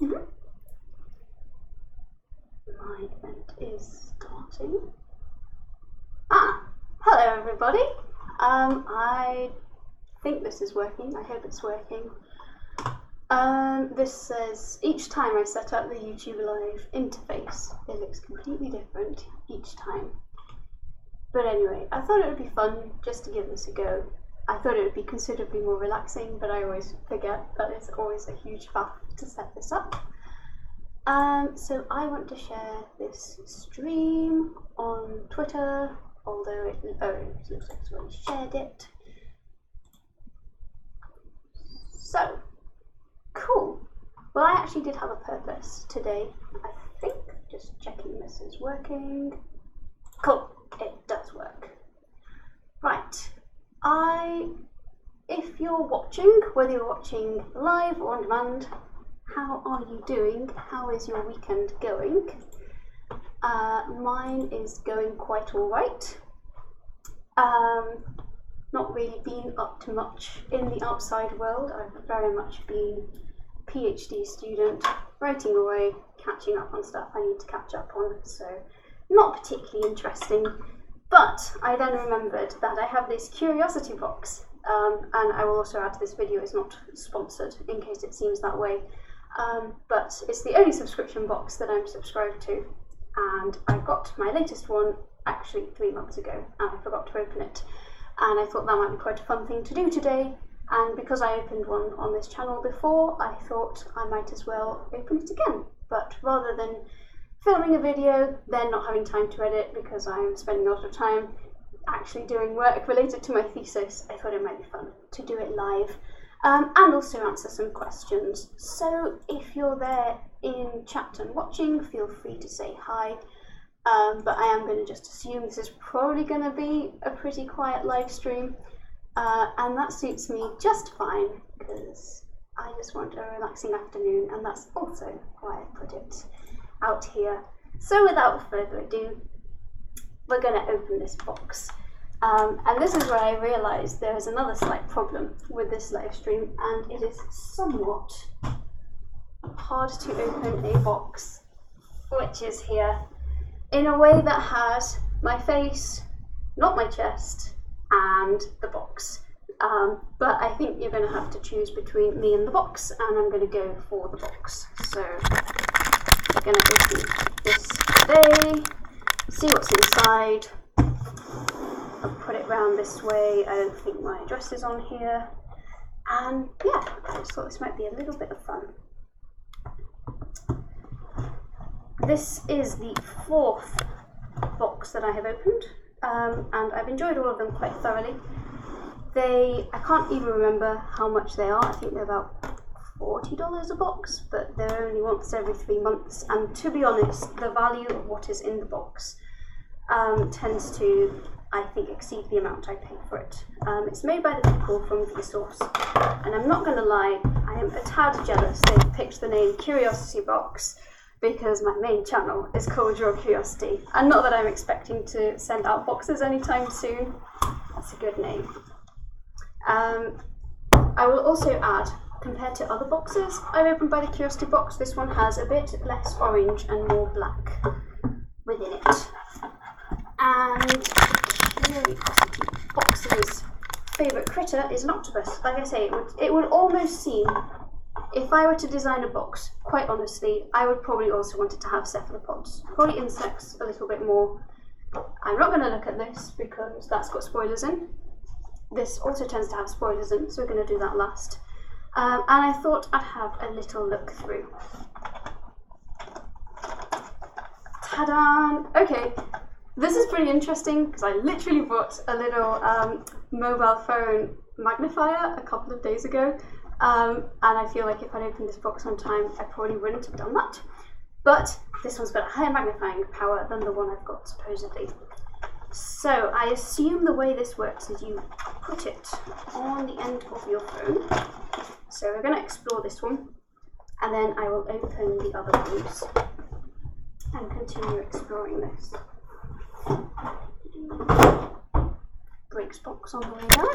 My event is starting. Hello everybody. I think this is working. I hope it's working. This says each time I set up the YouTube Live interface, it looks completely different each time. But anyway, I thought it would be fun just to give this a go. I thought it would be considerably more relaxing, but I always forget that it's always a huge faff to set this up. So I want to share this stream on Twitter, although it looks like it's already shared it. So, cool. Well, I actually did have a purpose today, I think. Just checking this is working. Cool, it does work. Right, if you're watching, whether you're watching live or on demand, how are you doing? How is your weekend going? Mine is going quite alright. Not really been up to much in the outside world. I've very much been a PhD student, writing away, catching up on stuff I need to catch up on, so not particularly interesting. But I then remembered that I have this curiosity box, and I will also add to this video, it's not sponsored in case it seems that way, but it's the only subscription box that I'm subscribed to, and I got my latest one actually 3 months ago and I forgot to open it, and I thought that might be quite a fun thing to do today, and because I opened one on this channel before, I thought I might as well open it again. But rather than filming a video, then not having time to edit because I'm spending a lot of time actually doing work related to my thesis, I thought it might be fun to do it live, and also answer some questions. So if you're there in chat and watching, feel free to say hi, but I am going to just assume this is probably going to be a pretty quiet live stream, and that suits me just fine because I just want a relaxing afternoon, and that's also why I put it out here. So without further ado, we're going to open this box, and this is where I realised there is another slight problem with this live stream, and it is somewhat hard to open a box which is here in a way that has my face, not my chest, and the box. But I think you're going to have to choose between me and the box, and I'm going to go for the box. So we're going to open this today, see what's inside. I'll put it round this way. I don't think my address is on here. And yeah, I just thought this might be a little bit of fun. This is the 4th box that I have opened, and I've enjoyed all of them quite thoroughly. I can't even remember how much they are. I think they're about $40 a box, but they're only once every 3 months, and to be honest, the value of what is in the box tends to, I think, exceed the amount I pay for it. It's made by the people from Vsauce, and I'm not going to lie, I am a tad jealous they've picked the name Curiosity Box, because my main channel is called Your Curiosity, and not that I'm expecting to send out boxes anytime soon. That's a good name. I will also add, compared to other boxes I've opened by the Curiosity Box, this one has a bit less orange and more black within it. And Curiosity Box's favourite critter is an octopus. Like I say, it would almost seem, if I were to design a box, quite honestly, I would probably also want it to have cephalopods. Probably insects a little bit more. I'm not going to look at this because that's got spoilers in. This also tends to have spoilers in, so we're going to do that last. And I thought I'd have a little look through. Ta-da! Okay, this is pretty interesting because I literally bought a little mobile phone magnifier a couple of days ago. And I feel like if I'd opened this box on time, I probably wouldn't have done that. But this one's got a higher magnifying power than the one I've got, supposedly. So I assume the way this works is you put it on the end of your phone. So we're going to explore this one, and then I will open the other ones and continue exploring this. Breaks box on the way down.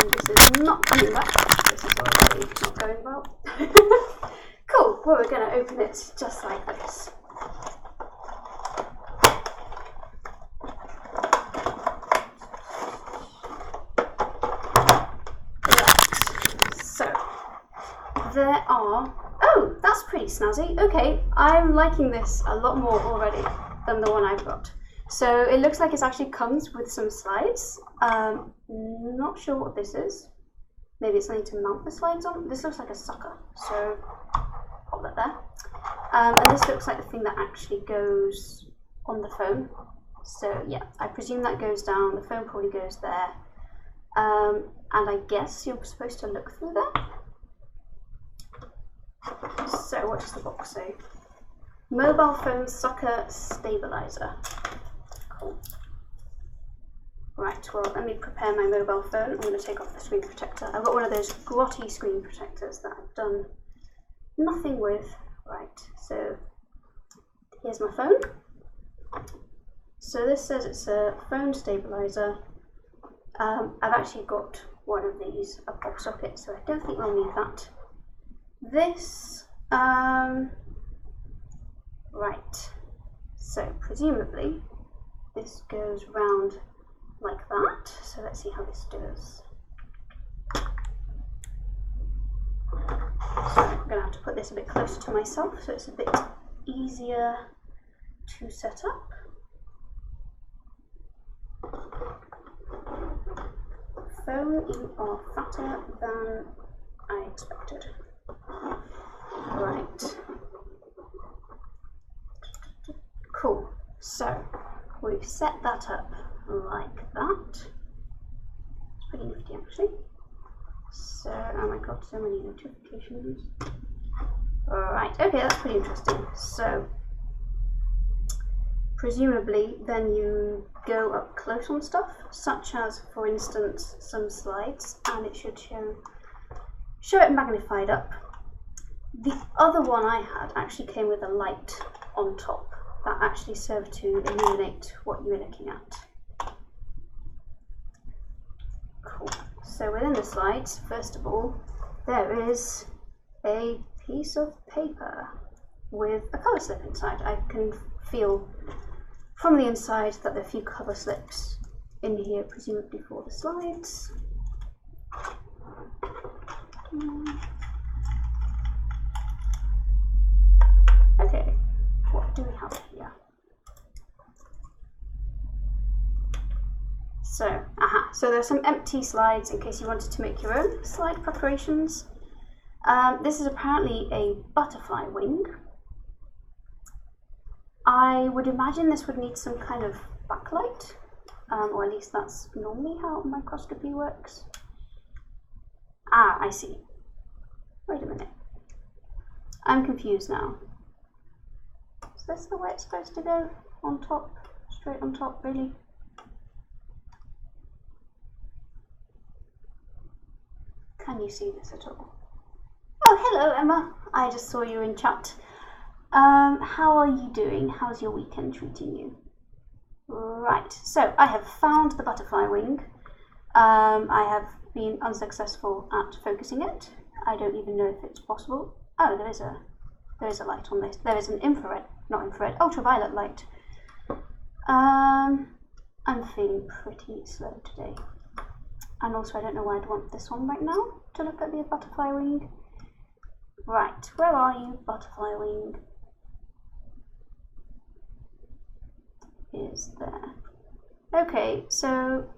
And this is not coming back. This is all clearly not going well. Cool, well, we're going to open it just like this. Right, so there are, oh, that's pretty snazzy. Okay, I'm liking this a lot more already than the one I've got. So it looks like it actually comes with some slides. Not sure what this is. Maybe it's something to mount the slides on. This looks like a sucker, so pop that there. And this looks like the thing that actually goes on the phone. So yeah, I presume that goes down, the phone probably goes there. And I guess you're supposed to look through there. So what does the box say? Mobile phone sucker stabilizer. Cool. Right, well, let me prepare my mobile phone. I'm going to take off the screen protector. I've got one of those grotty screen protectors that I've done nothing with. Right, so here's my phone. So this says it's a phone stabilizer. I've actually got one of these, a pop socket, so I don't think we'll need that. This, right, so presumably this goes round like that. So let's see how this does. So I'm going to have to put this a bit closer to myself so it's a bit easier to set up. Phone, you are fatter than I expected. Right. Cool. So we've set that up like that. It's pretty nifty actually. So, oh my god, so many notifications. Alright, okay, that's pretty interesting. So, presumably then you go up close on stuff, such as, for instance, some slides, and it should show it magnified up. The other one I had actually came with a light on top that actually served to illuminate what you were looking at. Cool. So within the slides, first of all, there is a piece of paper with a cover slip inside. I can feel from the inside that there are a few cover slips in here, presumably for the slides. Okay, what do we have here? So, so there are some empty slides in case you wanted to make your own slide preparations. This is apparently a butterfly wing. I would imagine this would need some kind of backlight, or at least that's normally how microscopy works. Ah, I see. Wait a minute. I'm confused now. Is this the way it's supposed to go? On top? Straight on top, really? Can you see this at all? Oh, hello Emma. I just saw you in chat. How are you doing? How's your weekend treating you? Right, so I have found the butterfly wing. I have been unsuccessful at focusing it. I don't even know if it's possible. Oh, there is a light on this. There is an ultraviolet light. I'm feeling pretty slow today. And also I don't know why I'd want this one right now to look at the butterfly wing. Right, where are you, butterfly wing? Is there. Okay, so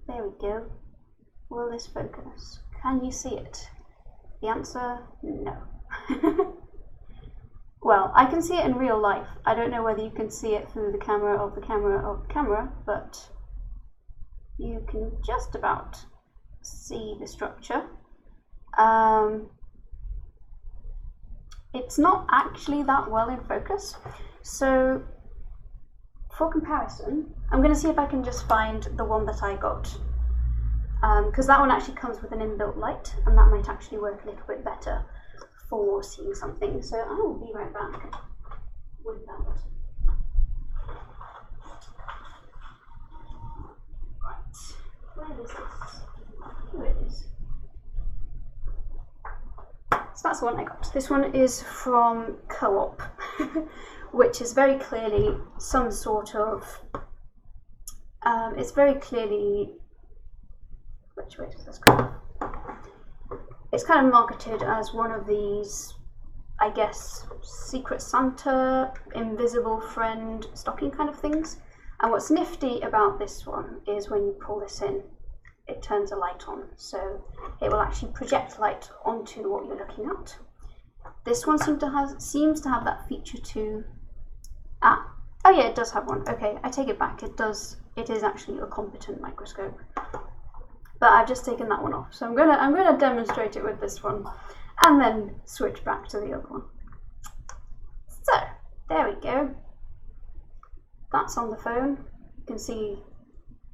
there we go. Will this focus? Can you see it? The answer, no. Well, I can see it in real life. I don't know whether you can see it through the camera of the camera of the camera, but you can just about see the structure. It's not actually that well in focus. So for comparison, I'm going to see if I can just find the one that I got, because that one actually comes with an inbuilt light, and that might actually work a little bit better for seeing something. So I will be right back with that. Right, where is this? Here it is. that's the one I got. This one is from Co-op, which is very clearly some sort of, it's very clearly, which way does this go? It's kind of marketed as one of these, I guess, Secret Santa, invisible friend, stocking kind of things. And what's nifty about this one is when you pull this in, it turns a light on, so it will actually project light onto what you're looking at. This one seems to have that feature too. Oh yeah, it does have one. Okay, I take it back. It is actually a competent microscope, but I've just taken that one off. So I'm gonna demonstrate it with this one, and then switch back to the other one. So there we go. That's on the phone. You can see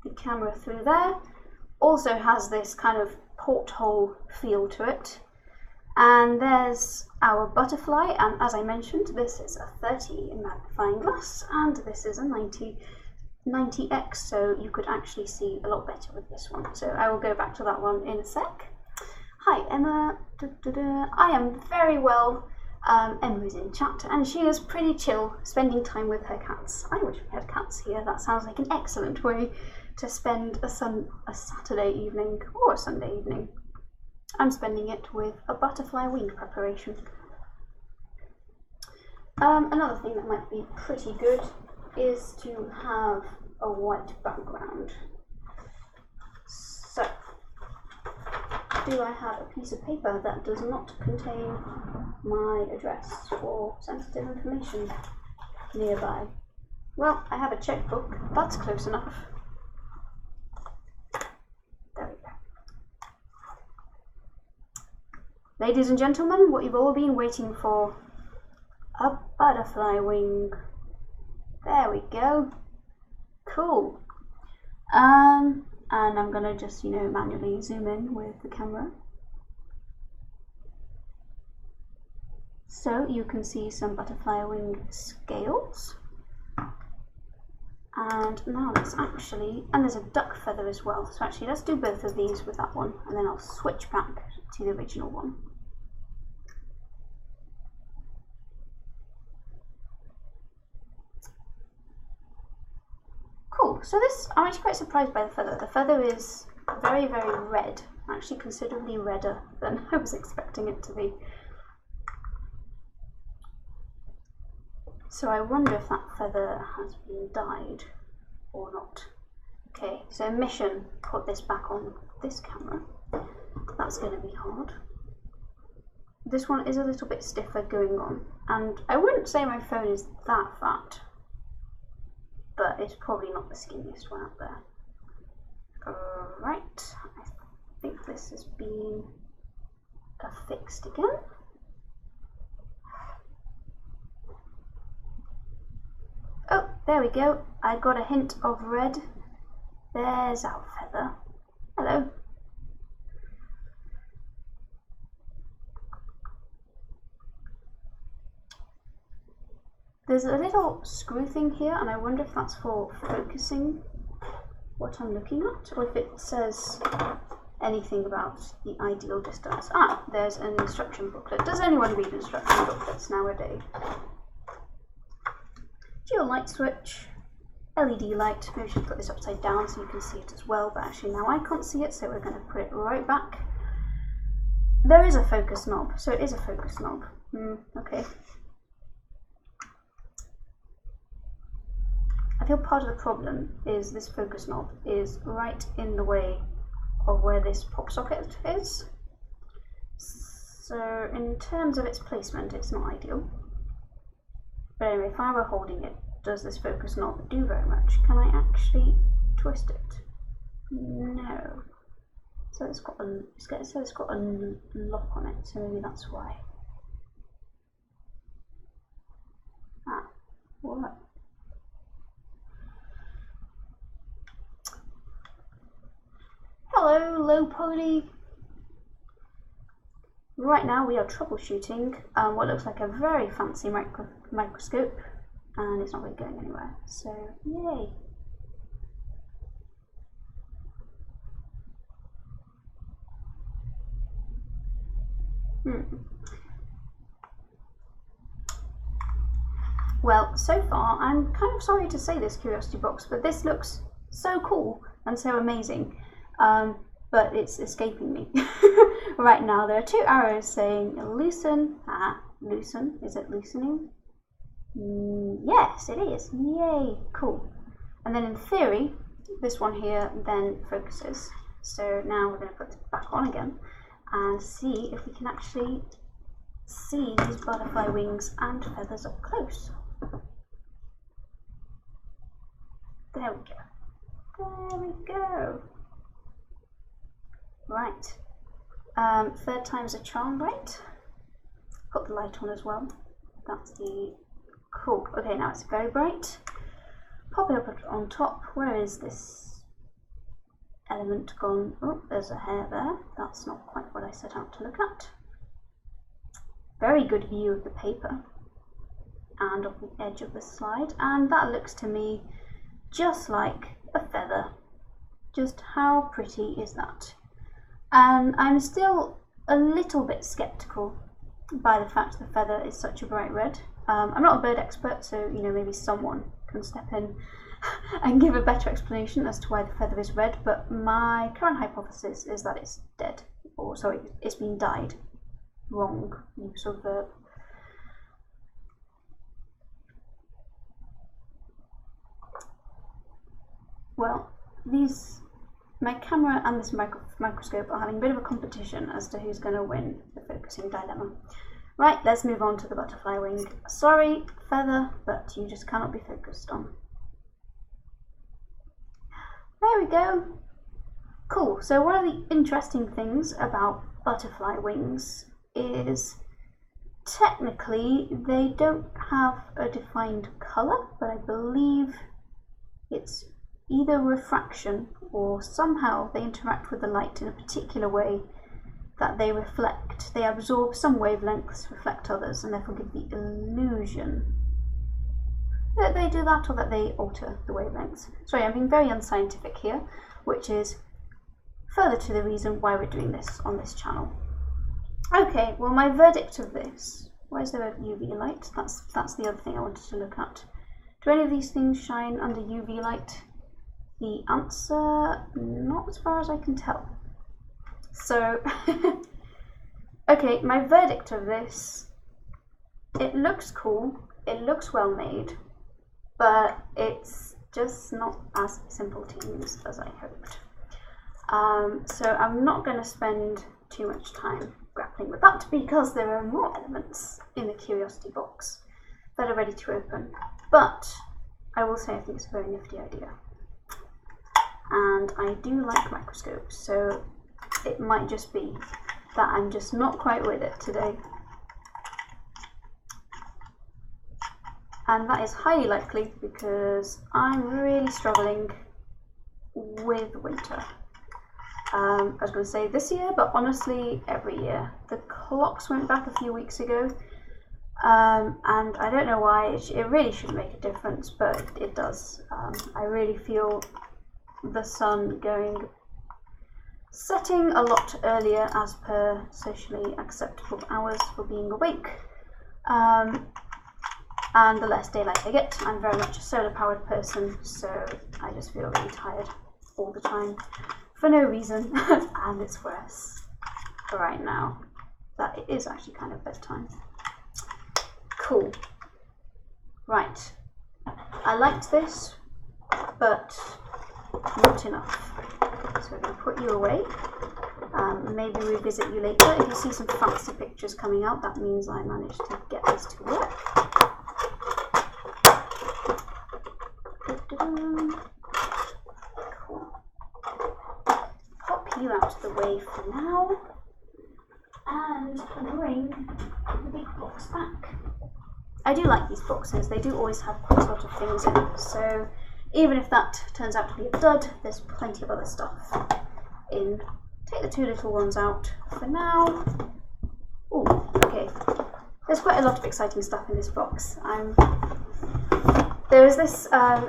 the camera through there. Also has this kind of porthole feel to it. And there's our butterfly, and as I mentioned, this is a 30 in magnifying glass, and this is a 90x, so you could actually see a lot better with this one. So I will go back to that one in a sec. Hi Emma, I am very well. Emma's in chat, and she is pretty chill, spending time with her cats. I wish we had cats here. That sounds like an excellent way to spend a Saturday evening or a Sunday evening. I'm spending it with a butterfly wing preparation. Another thing that might be pretty good is to have a white background. So, do I have a piece of paper that does not contain my address or sensitive information nearby? Well, I have a checkbook. That's close enough. There we go. Ladies and gentlemen, what you've all been waiting for. A butterfly wing. There we go. Cool. And I'm gonna just, manually zoom in with the camera. So you can see some butterfly wing scales. And now let's and there's a duck feather as well. So actually let's do both of these with that one, and then I'll switch back to the original one. Cool, so I'm actually quite surprised by the feather. The feather is very, very red, actually considerably redder than I was expecting it to be. So I wonder if that feather has been dyed or not. Okay, so mission, put this back on this camera. That's going to be hard. This one is a little bit stiffer going on, and I wouldn't say my phone is that fat, but it's probably not the skinniest one out there. Right, I think this has been affixed again. Oh, there we go. I got a hint of red. There's our feather. Hello. There's a little screw thing here, and I wonder if that's for focusing what I'm looking at, or if it says anything about the ideal distance. Ah, there's an instruction booklet. Does anyone read instruction booklets nowadays? Dual light switch, LED light. Maybe I should put this upside down so you can see it as well, but actually now I can't see it, so we're going to put it right back. There is a focus knob, so it is a focus knob. Okay. I feel part of the problem is this focus knob is right in the way of where this pop socket is. So in terms of its placement, it's not ideal. But anyway, if I were holding it, does this focus knob do very much? Can I actually twist it? No. So it's got a lock on it, so maybe that's why. Ah, what? Hello, low poly. Right now we are troubleshooting what looks like a very fancy microscope, and it's not really going anywhere, so yay. Well, so far, I'm kind of sorry to say this curiosity box, but this looks so cool and so amazing, but it's escaping me right now. There are 2 arrows saying loosen. Loosen. Is it loosening? Yes, it is. Yay, cool. And then in theory, this one here then focuses. So now we're going to put it back on again and see if we can actually see these butterfly wings and feathers up close. There we go. There we go. Right. 3rd time's a charm, right? Put the light on as well. That's the cool. Okay, now it's very bright. Pop it up on top. Where is this element gone? Oh, there's a hair there. That's not quite what I set out to look at. Very good view of the paper and of the edge of the slide, and that looks to me just like a feather. Just how pretty is that? And I'm still a little bit skeptical by the fact the feather is such a bright red. I'm not a bird expert, so maybe someone can step in and give a better explanation as to why the feather is red, but my current hypothesis is that it's dead, or sorry, it's been dyed. Wrong use of verb. Well, my camera and this microscope are having a bit of a competition as to who's going to win the focusing dilemma. Right, let's move on to the butterfly wing. Sorry, feather, but you just cannot be focused on. There we go. Cool, so one of the interesting things about butterfly wings is technically they don't have a defined colour, but I believe it's either refraction or somehow they interact with the light in a particular way that they reflect. They absorb some wavelengths, reflect others, and therefore give the illusion that they do that or that they alter the wavelengths. Sorry, I'm being very unscientific here, which is further to the reason why we're doing this on this channel. Okay, well, my verdict of this, why is there a UV light? That's the other thing I wanted to look at. Do any of these things shine under UV light? The answer, not as far as I can tell. So, okay, my verdict of this, it looks cool, it looks well made, but it's just not as simple to use as I hoped. So I'm not going to spend too much time grappling with that because there are more elements in the curiosity box that are ready to open. But I will say I think it's a very nifty idea. And I do like microscopes, so it might just be that I'm just not quite with it today. And that is highly likely because I'm really struggling with winter. I was going to say this year, but honestly every year. The clocks went back a few weeks ago, and I don't know why. It really shouldn't make a difference, but it does. I really feel the sun setting a lot earlier as per socially acceptable hours for being awake, and the less daylight I get. I'm very much a solar powered person, so I just feel really tired all the time for no reason. And it's worse right now that it is actually kind of bedtime. Cool. Right, I liked this, but not enough. So we're going to put you away. Maybe revisit you later. If you see some fancy pictures coming out, that means I managed to get this to work. Cool. Pop you out of the way for now and bring the big box back. I do like these boxes. They do always have quite a lot of things in them, so even if that turns out to be a dud, there's plenty of other stuff in. Take the two little ones out for now. Oh, okay. There's quite a lot of exciting stuff in this box. There was this, I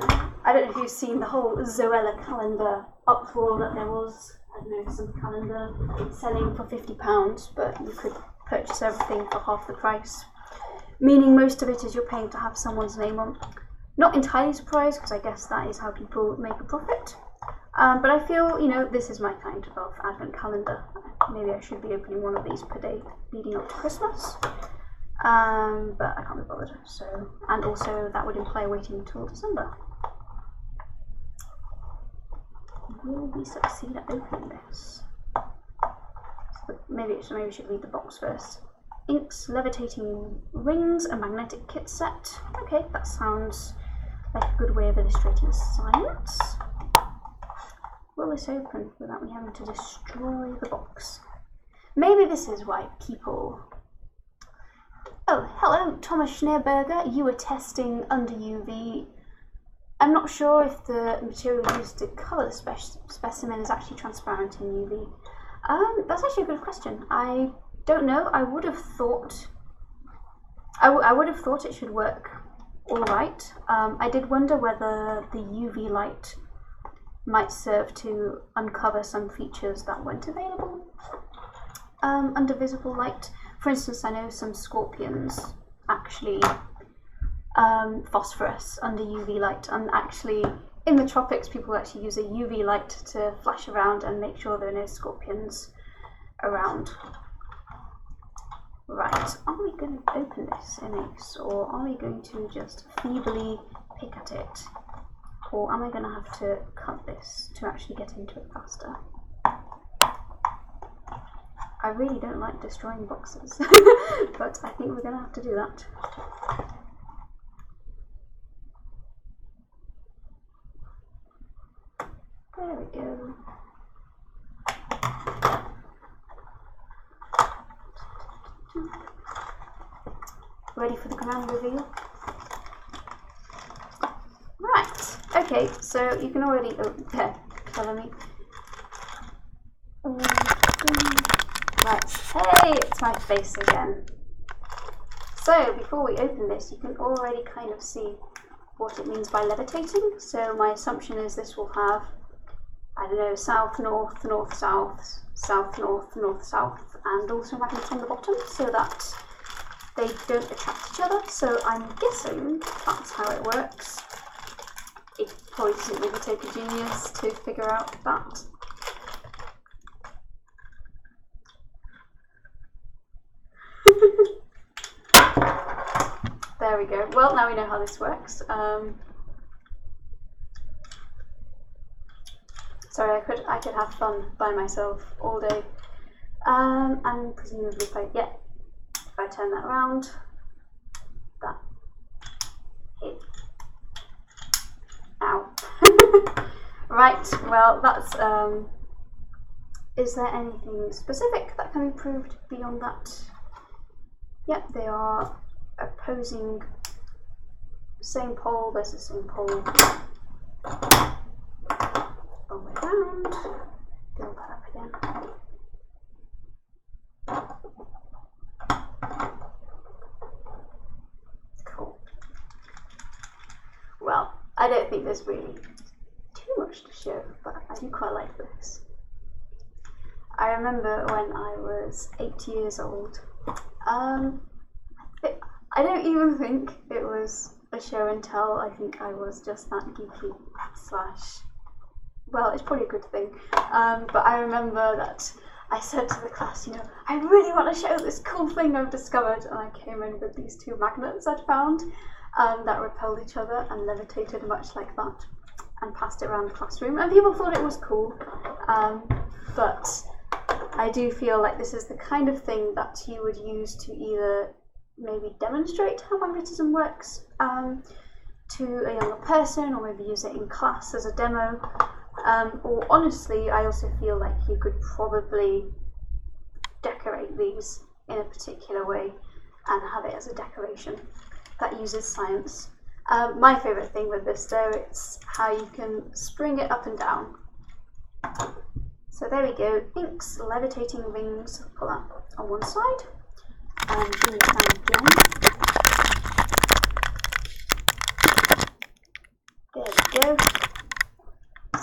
don't know if you've seen the whole Zoella calendar uproar that there was. I don't know, some calendar selling for £50, but you could purchase everything for half the price, meaning most of it is you're paying to have someone's name on. Not entirely surprised, because I guess that is how people make a profit. But I feel, you know, this is my kind of advent calendar. Maybe I should be opening one of these per day leading up to Christmas. But I can't be bothered. So, and also that would imply waiting until December. Will we succeed at opening this? So maybe we should read the box first. Inks, levitating rings, a magnetic kit set. Okay, that sounds like a good way of illustrating science. Will this open without me having to destroy the box? Maybe this is why people... Oh, hello, Thomas Schneerberger. You were testing under UV. I'm not sure if the material used to cover the specimen is actually transparent in UV. That's actually a good question. I don't know. I would have thought it should work all right. I did wonder whether the UV light might serve to uncover some features that weren't available under visible light. For instance, I know some scorpions actually phosphorus under UV light, and actually in the tropics people actually use a UV light to flash around and make sure there are no scorpions around. Right, are we going to open this in Ace, or are we going to just feebly pick at it? Or am I going to have to cut this to actually get into it faster? I really don't like destroying boxes, but I think we're going to have to do that. There we go. Ready for the grand reveal? Right, okay, so you can already, follow me. Right, hey, it's my face again. So, before we open this, you can already kind of see what it means by levitating. So my assumption is this will have, I don't know, south, north, north, south, south, north, north, south, and also magnets on the bottom so that they don't attract each other. So I'm guessing that's how it works. It probably doesn't really take a genius to figure out that. There we go. Well, now we know how this works. Sorry, I could have fun by myself all day. And presumably if I turn that around, that hit. Ow. Right, well that's, is there anything specific that can be proved beyond that? Yep, they are opposing, same pole versus same pole. All the way around, build that up again. Cool. Well, I don't think there's really too much to show, but I do quite like this. I remember when I was 8 years old, I don't even think it was a show and tell. I think I was just that geeky / well, it's probably a good thing. But I remember that I said to the class, you know, I really want to show this cool thing I've discovered, and I came in with these two magnets I'd found that repelled each other and levitated much like that, and passed it around the classroom, and people thought it was cool. But I do feel like this is the kind of thing that you would use to either maybe demonstrate how magnetism works to a younger person, or maybe use it in class as a demo. Or honestly, I also feel like you could probably decorate these in a particular way and have it as a decoration that uses science. My favourite thing with this though, it's how you can spring it up and down. So there we go, inks, levitating rings, pull that on one side, and bring it down again. There we go.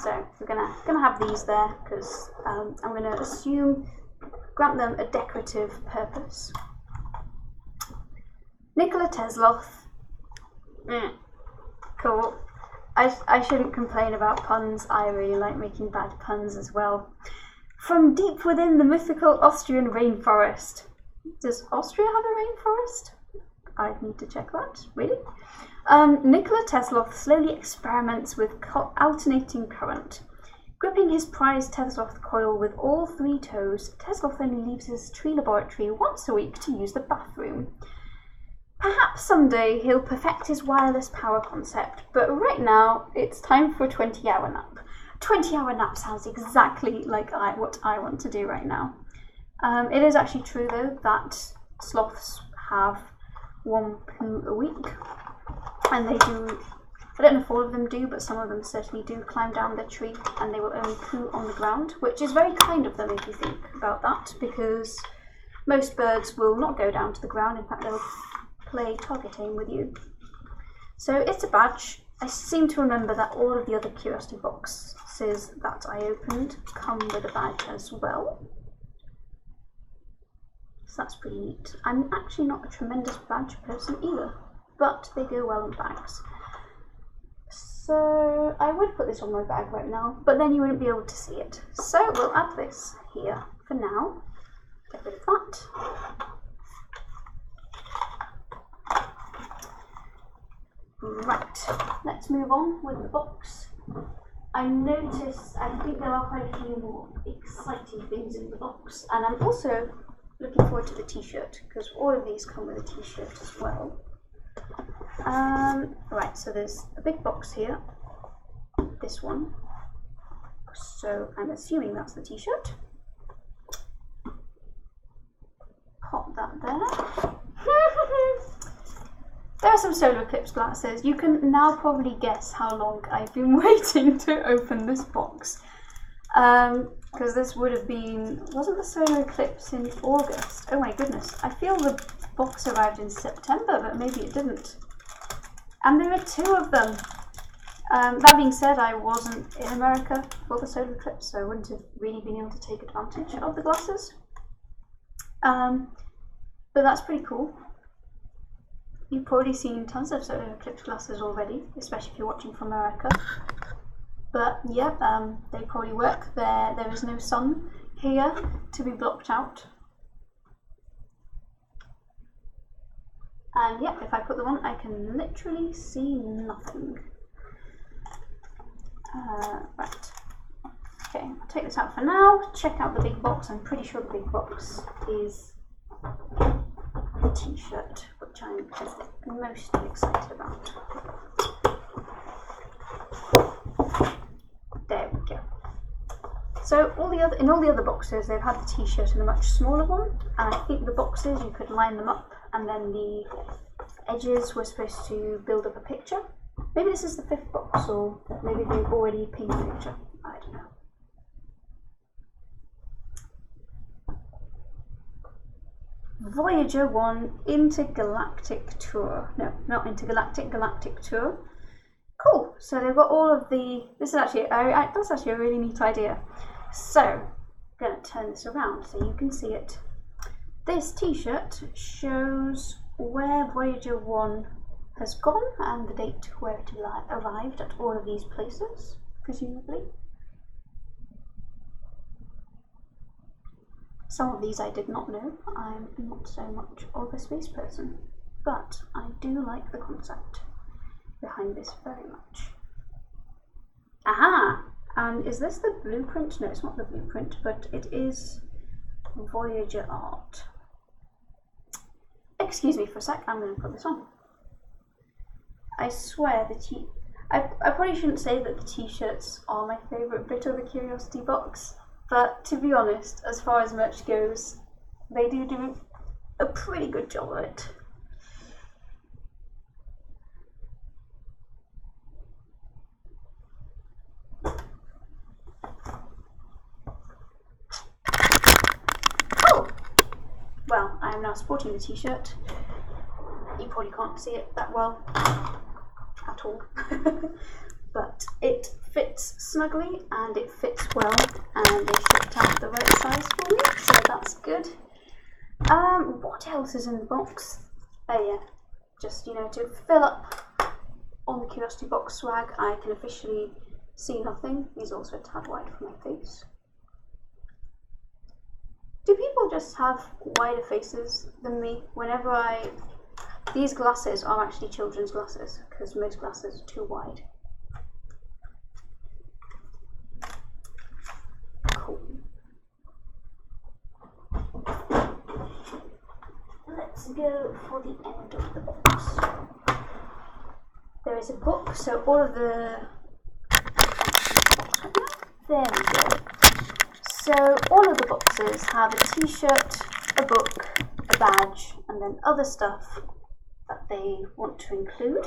So we're gonna have these there because I'm gonna assume grant them a decorative purpose. Nikola Tesla. Cool. I shouldn't complain about puns. I really like making bad puns as well. From deep within the mythical Austrian rainforest. Does Austria have a rainforest? I'd need to check that. Really? Nikola Tesla slowly experiments with alternating current. Gripping his prized Tesla coil with all 3 toes, Tesla only leaves his tree laboratory once a week to use the bathroom. Perhaps someday he'll perfect his wireless power concept, but right now it's time for a 20-hour nap. 20-hour nap sounds exactly like what I want to do right now. It is actually true though that sloths have 1 poo a week, and they do, I don't know if all of them do, but some of them certainly do climb down the tree, and they will only poo on the ground, which is very kind of them if you think about that, because most birds will not go down to the ground. In fact, they'll play target aim with you. So it's a badge. I seem to remember that all of the other curiosity boxes that I opened come with a badge as well. So that's pretty neat. I'm actually not a tremendous badge person either, but they go well in bags. So I would put this on my bag right now, but then you wouldn't be able to see it. So we'll add this here for now. Get rid of that. Right, let's move on with the box. I think there are quite a few more exciting things in the box, and I'm also looking forward to the t-shirt, because all of these come with a t-shirt as well. Right, so there's a big box here, this one, so I'm assuming that's the t-shirt. Pop that there. There are some solar eclipse glasses. You can now probably guess how long I've been waiting to open this box. Because this would have been, wasn't the solar eclipse in August? Oh my goodness, I feel the box arrived in September, but maybe it didn't. And there are 2 of them. That being said, I wasn't in America for the solar eclipse, so I wouldn't have really been able to take advantage of the glasses. But that's pretty cool. You've probably seen tons of solar eclipse glasses already, especially if you're watching from America. But yeah, they probably work. There is no sun here to be blocked out. And yeah, if I put them on, I can literally see nothing. Right. Okay, I'll take this out for now. Check out the big box. I'm pretty sure the big box is the t-shirt, which I'm mostly excited about. There we go. So in all the other boxes, they've had the t-shirt in a much smaller one, and I think the boxes you could line them up, and then the edges were supposed to build up a picture. Maybe this is the 5th box, or maybe they've already painted a picture. I don't know. Voyager 1 Intergalactic Tour. No, not Intergalactic, Galactic Tour. Cool. So they've got all of the. This is actually that's actually a really neat idea. So I'm going to turn this around so you can see it. This T-shirt shows where Voyager 1 has gone and the date where it arrived at all of these places, presumably. Some of these I did not know. I'm not so much of a space person, but I do like the concept behind this very much. Aha! And is this the blueprint? No, it's not the blueprint, but it is Voyager art. Excuse me for a sec, I'm going to put this on. I swear I probably shouldn't say that the t-shirts are my favourite bit of the Curiosity box. But to be honest, as far as merch goes, they do a pretty good job of it. Cool! Well, I am now sporting the t-shirt. You probably can't see it that well at all. but it fits snugly and it fits well, and they shipped out the right size for me, so that's good. What else is in the box? Oh yeah, just, you know, to fill up on the Curiosity Box swag. I can officially see nothing. He's also a tad wide for my face. Do people just have wider faces than me? These glasses are actually children's glasses, because most glasses are too wide. Cool. Let's go for the end of the box. There is a book, so all of the... There we go. So all of the boxes have a t-shirt, a book, a badge, and then other stuff that they want to include.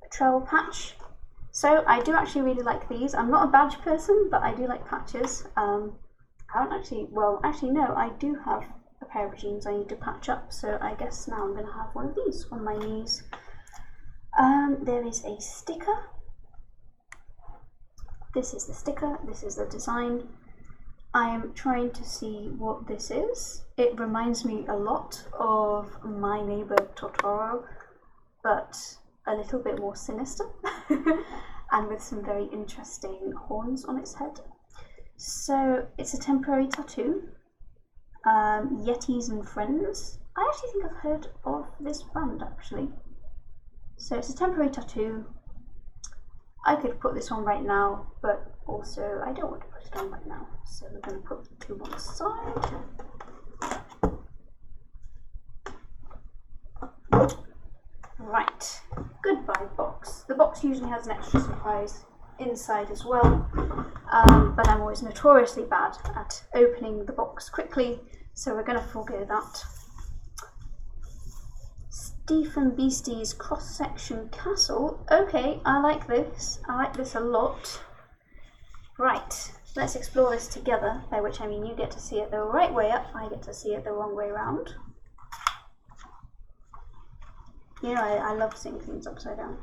A travel patch. So I do actually really like these. I'm not a badge person, but I do like patches. I don't actually, well, actually no, I do have a pair of jeans I need to patch up, so I guess now I'm going to have one of these on my knees. There is a sticker. This is the sticker, this is the design. I am trying to see what this is. It reminds me a lot of My Neighbor Totoro, but a little bit more sinister and with some very interesting horns on its head. So it's a temporary tattoo. Yetis and Friends. I actually think I've heard of this band actually. So it's a temporary tattoo. I could put this on right now, but also I don't want to put it on right now. So we're going to put the two on the side. Right, goodbye box. The box usually has an extra surprise inside as well, but I'm always notoriously bad at opening the box quickly, so we're going to forego that. Stephen Beastie's cross-section castle. Okay, I like this. I like this a lot. Right, let's explore this together, by which I mean you get to see it the right way up, I get to see it the wrong way around. You know, I love seeing things upside down.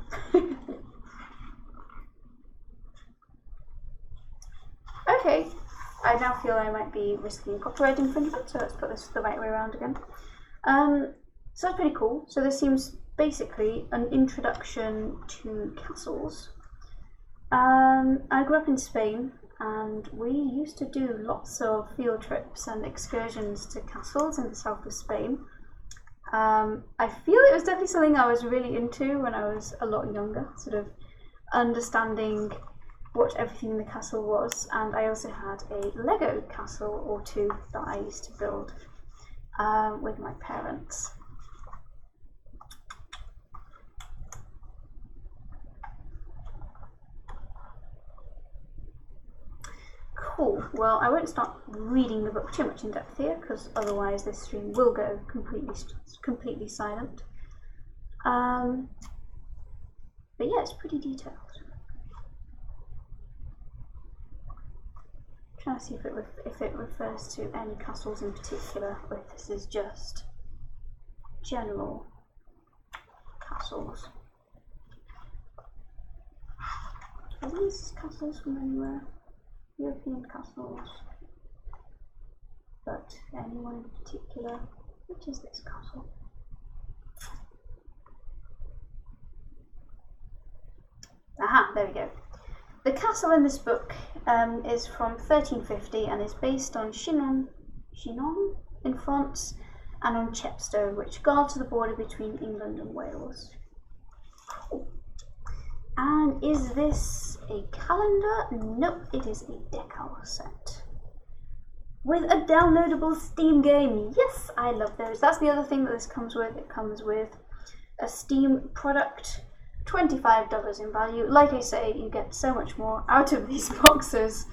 Okay, I now feel I might be risking copyright infringement, so let's put this the right way around again. So that's pretty cool. So this seems basically an introduction to castles. I grew up in Spain, and we used to do lots of field trips and excursions to castles in the south of Spain. I feel it was definitely something I was really into when I was a lot younger, sort of understanding what everything in the castle was, and I also had a Lego castle or two that I used to build with my parents. Cool. Well, I won't start reading the book too much in depth here, because otherwise this stream will go completely silent. But yeah, it's pretty detailed. I'm trying to see if it refers to any castles in particular, or if this is just general castles. Are these castles from anywhere? European castles, but anyone in particular? Which is this castle? Aha, there we go. The castle in this book is from 1350 and is based on Chinon in France, and on Chepstow, which guards the border between England and Wales. Cool. And is this a calendar? Nope, it is a decal set. With a downloadable Steam game. Yes, I love those. That's the other thing that this comes with. It comes with a Steam product, $25 in value. Like I say, you get so much more out of these boxes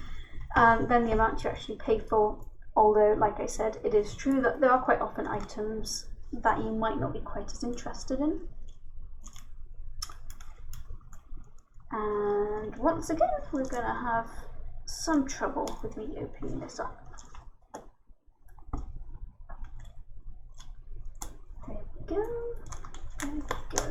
than the amount you actually pay for. Although, like I said, it is true that there are quite often items that you might not be quite as interested in. And once again, we're going to have some trouble with me opening this up. There we go. There we go.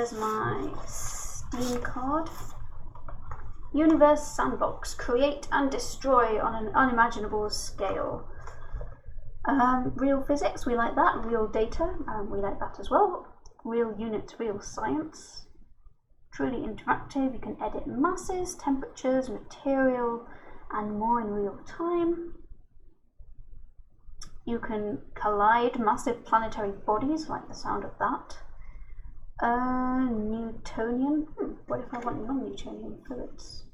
there's my Steam card. Universe Sandbox. Create and destroy on an unimaginable scale. Real physics, we like that. Real data, we like that as well. Real units, real science. Truly interactive, you can edit masses, temperatures, material, and more in real time. You can collide massive planetary bodies, like the sound of that. Newtonian. What if I want non-Newtonian fluids?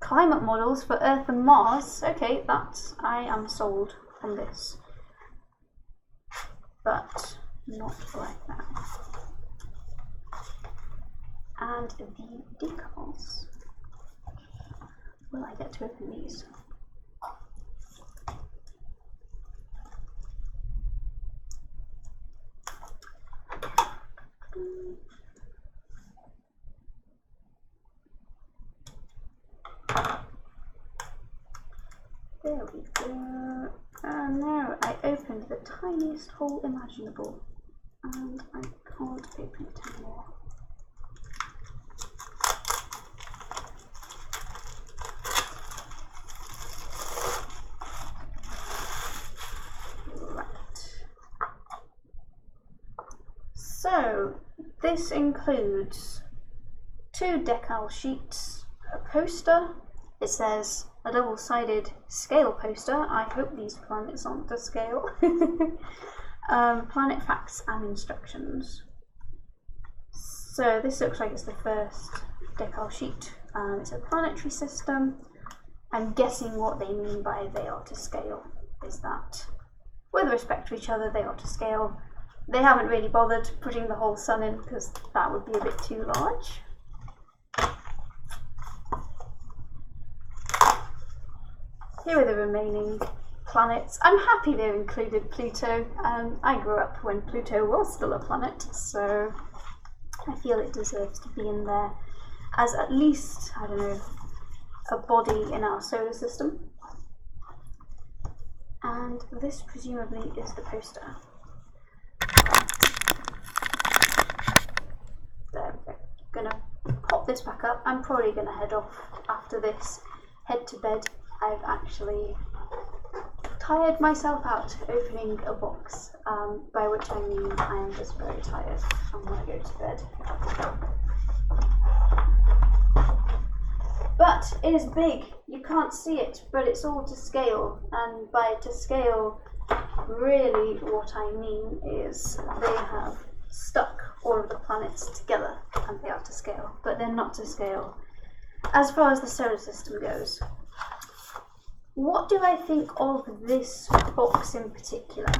Climate models for Earth and Mars. Okay, I am sold on this. But not right now. And the decals. Will I get to open these? There we go. And now I opened the tiniest hole imaginable, and I can't open it anymore. Right. So this includes 2 decal sheets, a poster. It says a double-sided scale poster. I hope these planets aren't to scale. Planet facts and instructions. So this looks like it's the first decal sheet. It's a planetary system. I'm guessing what they mean by they are to scale is that with respect to each other they are to scale. They haven't really bothered putting the whole sun in because that would be a bit too large. Here are the remaining planets. I'm happy they've included Pluto. I grew up when Pluto was still a planet, so I feel it deserves to be in there as at least, I don't know, a body in our solar system. And this presumably is the poster. There we go. Gonna pop this back up. I'm probably gonna head off after this, head to bed. I've actually tired myself out opening a box, by which I mean I am just very tired. I'm gonna go to bed. But it is big, you can't see it, but it's all to scale, and by to scale, really what I mean is they have stuck all of the planets together, and they are to scale, but they're not to scale as far as the solar system goes. What do I think of this box in particular?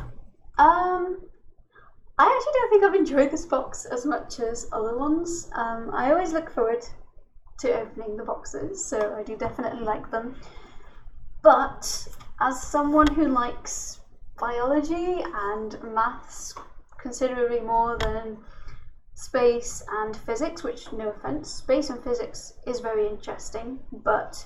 I actually don't think I've enjoyed this box as much as other ones. I always look forward to opening the boxes, so I do definitely like them. But as someone who likes biology and maths considerably more than space and physics, which, no offense, space and physics is very interesting, but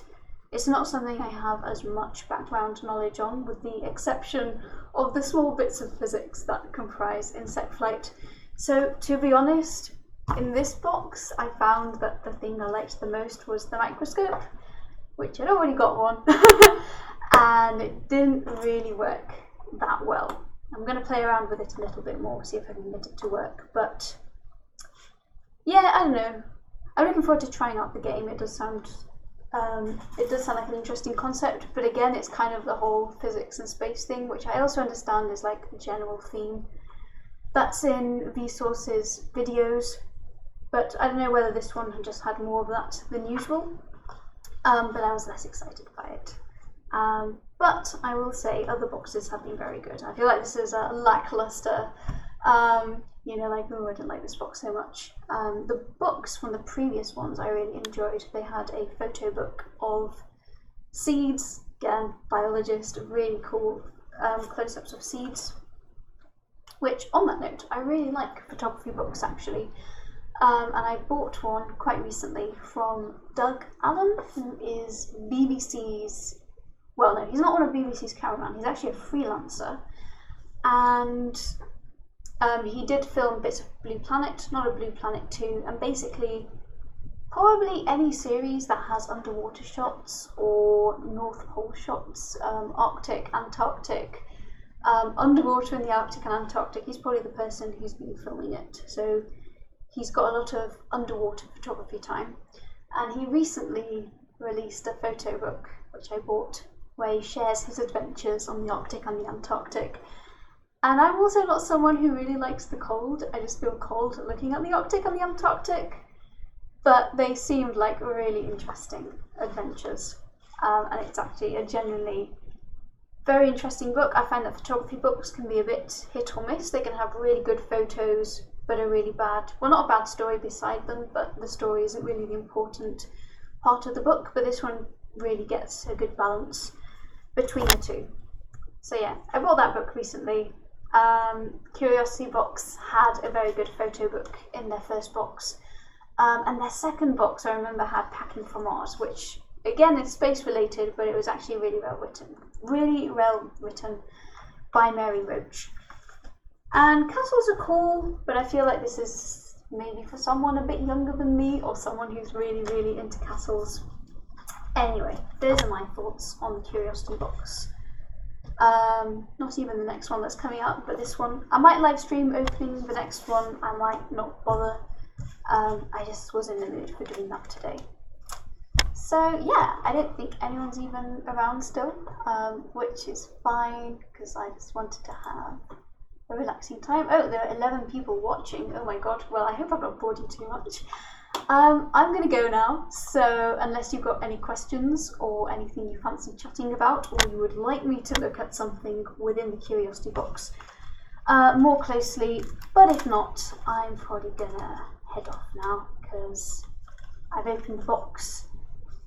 it's not something I have as much background knowledge on, with the exception of the small bits of physics that comprise insect flight. So to be honest, in this box I found that the thing I liked the most was the microscope, which I'd already got one, and it didn't really work that well. I'm going to play around with it a little bit more, see if I can get it to work, but yeah, I don't know. I'm looking forward to trying out the game. It does sound like an interesting concept, but again, it's kind of the whole physics and space thing, which I also understand is like a general theme that's in Vsauce's videos, but I don't know whether this one just had more of that than usual, but I was less excited by it. But I will say other boxes have been very good. I feel like this is a lackluster, you know, like, oh, I didn't like this box so much. The books from the previous ones I really enjoyed. They had a photo book of seeds, again, biologist, really cool close-ups of seeds, which, on that note, I really like photography books, actually. And I bought one quite recently from Doug Allen, who is BBC's, well, no, he's not one of BBC's cameramen, he's actually a freelancer. And He did film bits of Blue Planet, not a Blue Planet 2, and basically probably any series that has underwater shots or North Pole shots, Arctic, Antarctic, underwater in the Arctic and Antarctic. He's probably the person who's been filming it. So he's got a lot of underwater photography time. And he recently released a photo book, which I bought, where he shares his adventures on the Arctic and the Antarctic. And I'm also not someone who really likes the cold. I just feel cold looking at the Arctic and the Antarctic. But they seemed like really interesting adventures. And it's actually a genuinely very interesting book. I find that photography books can be a bit hit or miss. They can have really good photos, but a really bad, well, not a bad story beside them, but the story isn't really the important part of the book. But this one really gets a good balance between the two. So yeah, I bought that book recently. Curiosity Box had a very good photo book in their first box. And their second box, I remember, had Packing for Mars, which again is space related, but it was actually really well written by Mary Roach. And castles are cool, but I feel like this is maybe for someone a bit younger than me, or someone who's really, really into castles. Anyway, those are my thoughts on the Curiosity Box. Not even the next one that's coming up, but this one. I might live stream opening the next one, I might not bother. I just was in the mood for doing that today. So yeah, I don't think anyone's even around still, which is fine, because I just wanted to have a relaxing time. Oh, there are 11 people watching. Oh my god, well, I hope I've not bored you too much. I'm going to go now, so unless you've got any questions or anything you fancy chatting about, or you would like me to look at something within the Curiosity Box more closely, but if not, I'm probably going to head off now, because I've opened the box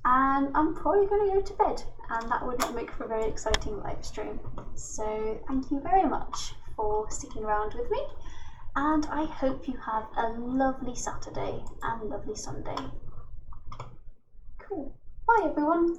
and I'm probably going to go to bed, and that would not make for a very exciting live stream. So thank you very much for sticking around with me, and I hope you have a lovely Saturday and lovely Sunday. Cool. Bye everyone.